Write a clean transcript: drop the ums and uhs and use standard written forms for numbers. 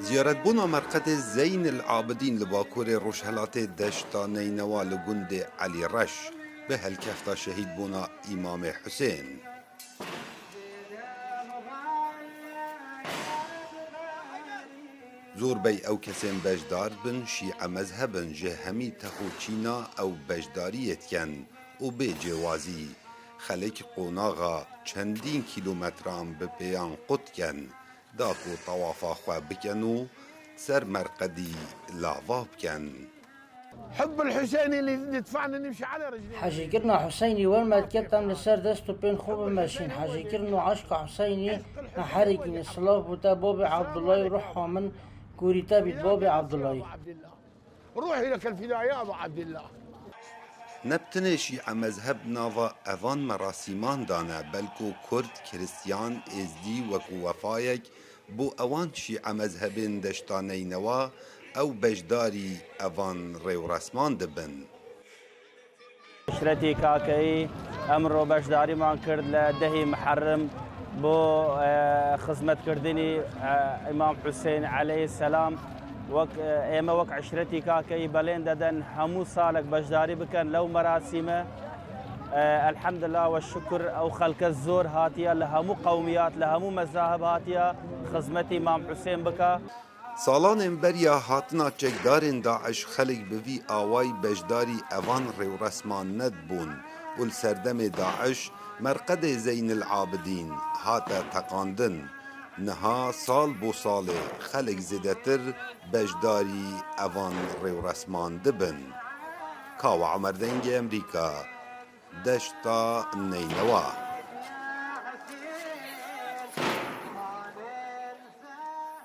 زيارت بونا مرقد زين العابدين لباكور روشهلات دشتا نينوا لجند علي رش به الكفتا شهيد بونا إمام حسين. زور بي أو كسين بجدار بن شيعة مذهبن جهمي تخوچينا أو بجداريت كن و بي جوازي خلق قوناغا چندين كيلومتران ببيان قد كن داكو طوافا خوا بكنو سر مرقدي لاوا بكن. حب الحسين اللي يدفعنا نمشي على رجلينا. حاجي كرنا حسيني والما تكتم لسر دستو بين خوب ماشين حاجي كرنا عشق حسيني نحرقين الصلاة بتا بابي عبد الله يروح من كوريتا بيت بابي عبد الله. روحي لك الفداء يا ابو عبد الله. نبتنشي ع مذهب نافا أفان مراسيمان دانا بلكو كرد كريستيان ازدي وكو وفايك بو أوان شيع مذهبين دشتاني نوا أو بجداري أفان ريو رسمان دبن. شرتي كاكي أمرو بجداري مان كرد لدهي محرم بو خدمت كردني إمام حسين عليه السلام ايما وك عشرتي كاكي بلين ددن همو صالك بجداري بكن لو مراسمه الحمد لله والشكر او خلق الزور هاتيا لهمو قوميات لهمو مذاهب هاتيا خدمتي امام حسين بكا. سالان امبريا هاتنا چكدارين داعش خلق بفي آواي بجداري اوان ريو رسمان ندبون والسردم داعش مرقد زين العابدين هاتا تقاندن نها سال بو سال خلق زدتر بجداري اوان ريو رسمان دبن. كاو عمر دنگ امريكا دشتا نينوا.